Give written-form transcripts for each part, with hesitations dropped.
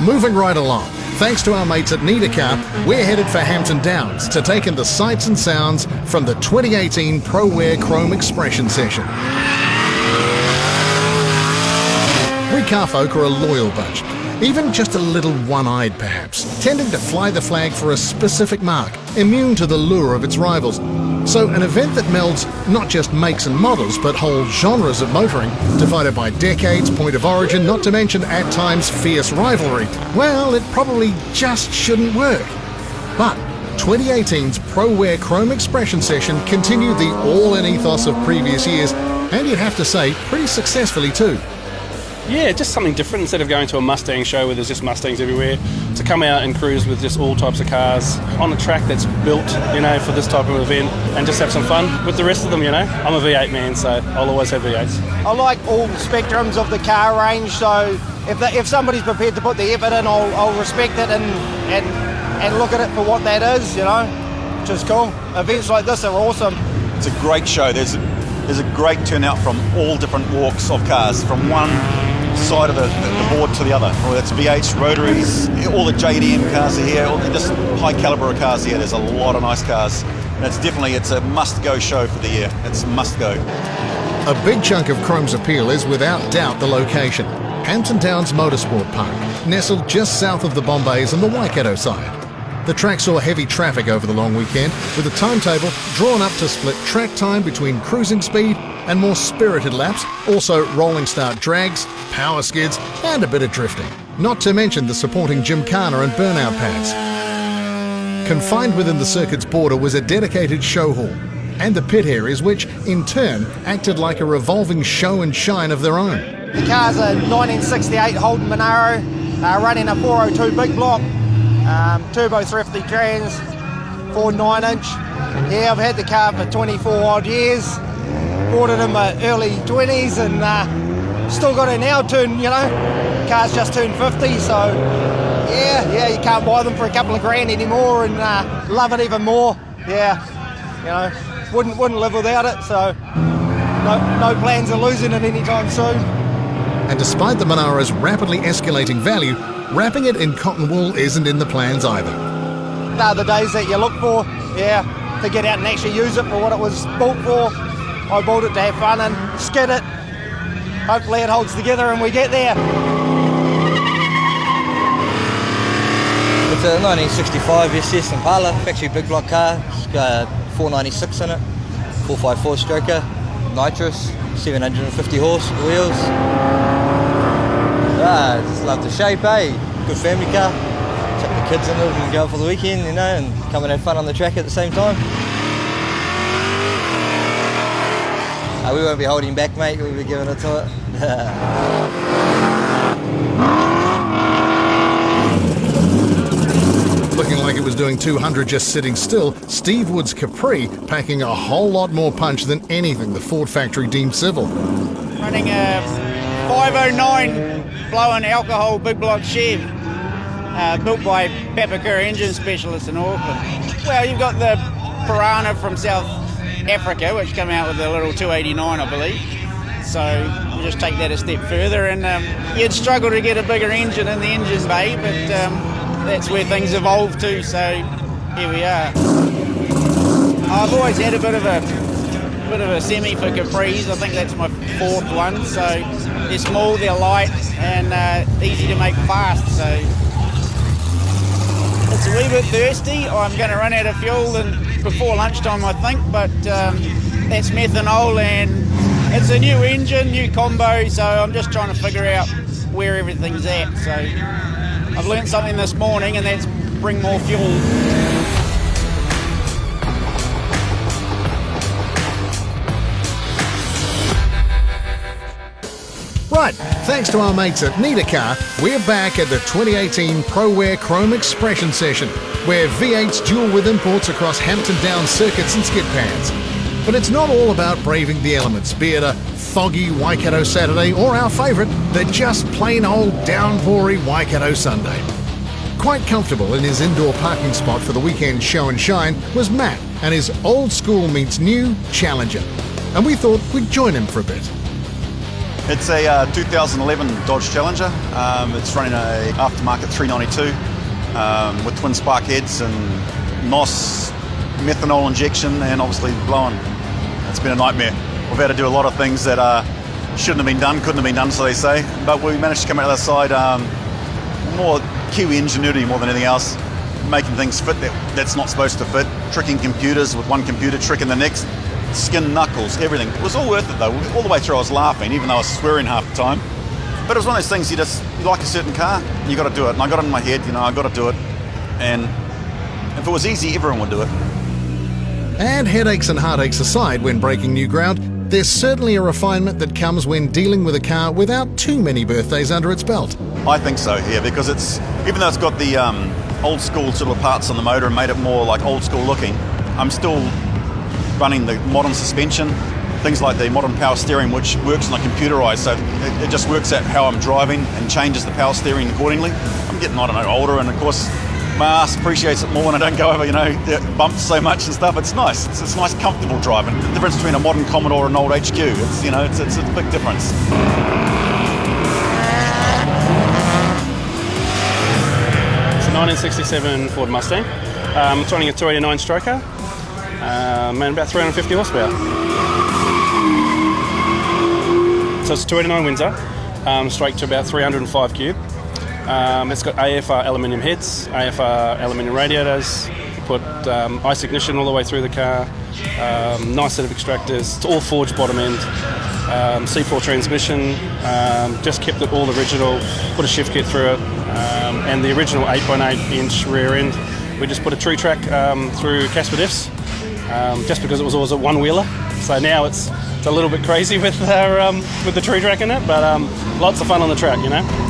Moving right along, thanks to our mates at Niedercar, we're headed for Hampton Downs to take in the sights and sounds from the 2018 ProWear Chrome Expression session. We car folk are a loyal bunch, even just a little one-eyed perhaps, tending to fly the flag for a specific marque, immune to the lure of its rivals. So an event that melds not just makes and models, but whole genres of motoring, divided by decades, point of origin, not to mention at times fierce rivalry, well, it probably just shouldn't work. But 2018's ProWear Chrome Expression session continued the all-in ethos of previous years, and you'd have to say, pretty successfully too. Yeah, just something different. Instead of going to a Mustang show where there's just Mustangs everywhere, to come out and cruise with just all types of cars on a track that's built, for this type of event, and just have some fun with the rest of them, I'm a V8 man, so I'll always have V8s. I like all spectrums of the car range, so if somebody's prepared to put the effort in, I'll respect it and look at it for what that is, which is cool. Events like this are awesome. It's a great show. There's a great turnout from all different walks of cars, from one side of the board to the other. Well, it's V8s, rotaries, all the JDM cars are here, just high caliber of cars here. There's a lot of nice cars, and it's a must-go show for the year. It's a must-go. A big chunk of Chrome's appeal is without doubt the location. Hampton Downs Motorsport Park, nestled just south of the Bombays and the Waikato side. The track saw heavy traffic over the long weekend, with a timetable drawn up to split track time between cruising speed and more spirited laps, also rolling start drags, power skids and a bit of drifting. Not to mention the supporting gymkhana and burnout pads. Confined within the circuit's border was a dedicated show hall and the pit areas, which in turn acted like a revolving show and shine of their own. The car's a 1968 Holden Monaro, running a 402 big block. Turbo thrifty trans, 9-inch. Yeah, I've had the car for 24 odd years. Bought it in my early 20s and still got it now. Car's just turned 50, so yeah, you can't buy them for a couple of grand anymore, and love it even more. Yeah, wouldn't live without it. So no plans of losing it anytime soon. And despite the Monaro's rapidly escalating value, wrapping it in cotton wool isn't in the plans either. They're the days that you look for, to get out and actually use it for what it was built for. I bought it to have fun and skid it. Hopefully it holds together and we get there. It's a 1965 SS Impala, factory big block car. It's got 496 in it, 454 stroker, nitrous, 750 horse wheels. I just love the shape, Good family car. Chuck the kids in it and go out for the weekend, and come and have fun on the track at the same time. We won't be holding back, mate. We'll be giving it to it. Looking like it was doing 200 just sitting still, Steve Wood's Capri packing a whole lot more punch than anything the Ford factory deemed civil. Running a 509 blowing alcohol big block Chev, built by Papakura Engine Specialists in Auckland. Well, you've got the Piranha from South Africa, which came out with a little 289, I believe. So you just take that a step further, and you'd struggle to get a bigger engine in the engine bay, but that's where things evolve to. So here we are. I've always had a bit of a semi for Capris. I think that's my fourth one. So they're small, they're light, and easy to make fast. So it's a wee bit thirsty. I'm going to run out of fuel before lunchtime, I think, but that's methanol, and it's a new engine, new combo, so I'm just trying to figure out where everything's at. So I've learnt something this morning, and that's bring more fuel. Right, thanks to our mates at Niedercar, we're back at the 2018 ProWear Chrome Expression session, where V8s duel with imports across Hampton Downs circuits and skid pads. But it's not all about braving the elements, be it a foggy Waikato Saturday or our favourite, the just plain old downpoury Waikato Sunday. Quite comfortable in his indoor parking spot for the weekend show and shine was Matt and his old school meets new Challenger. And we thought we'd join him for a bit. It's a 2011 Dodge Challenger. It's running a aftermarket 392 with twin spark heads and NOS methanol injection and obviously blowing. It's been a nightmare. We've had to do a lot of things that shouldn't have been done, couldn't have been done, so they say. But we managed to come out the other side, more Kiwi ingenuity more than anything else, making things fit that's not supposed to fit, tricking computers with one computer tricking the next, skin knuckles, everything. It was all worth it though. All the way through I was laughing, even though I was swearing half the time. But it was one of those things, you like a certain car, you got to do it. And I got it in my head, I got to do it. And if it was easy, everyone would do it. And headaches and heartaches aside when breaking new ground, there's certainly a refinement that comes when dealing with a car without too many birthdays under its belt. I think so, yeah, because even though it's got the old school sort of parts on the motor and made it more like old school looking, I'm still running the modern suspension, things like the modern power steering, which works on a computerized, so it just works out how I'm driving and changes the power steering accordingly. I'm getting, older, and of course my ass appreciates it more when I don't go over, the bumps so much and stuff. It's nice. It's nice, comfortable driving. The difference between a modern Commodore and an old HQ, it's a big difference. It's a 1967 Ford Mustang. It's running a 289 stroker. And about 350 horsepower. So it's a 289 Windsor, straight to about 305 cube. It's got AFR aluminium heads, AFR aluminium radiators, put ice ignition all the way through the car, nice set of extractors, it's all forged bottom end, C4 transmission, just kept it all original, put a shift kit through it, and the original 8.8 inch rear end, we just put a true track through Casper diffs, just because it was always a one-wheeler. So now it's a little bit crazy with the true track in it, but lots of fun on the track,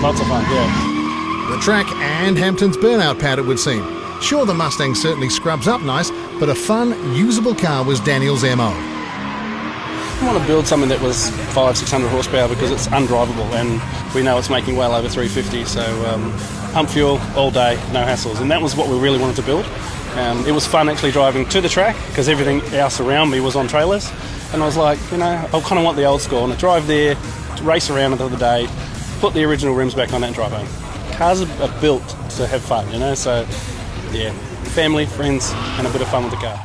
lots of fun, yeah. The track and Hampton's burnout pad, it would seem. Sure, the Mustang certainly scrubs up nice, but a fun, usable car was Daniel's MO. I want to build something that was 500-600 horsepower because it's undrivable, and we know it's making well over 350, so pump fuel all day, no hassles, and that was what we really wanted to build. It was fun actually driving to the track because everything else around me was on trailers, and I was like, I kind of want the old school. I want to drive there, to race around another day, put the original rims back on it and drive home. Cars are built to have fun, so yeah, family, friends, and a bit of fun with the car.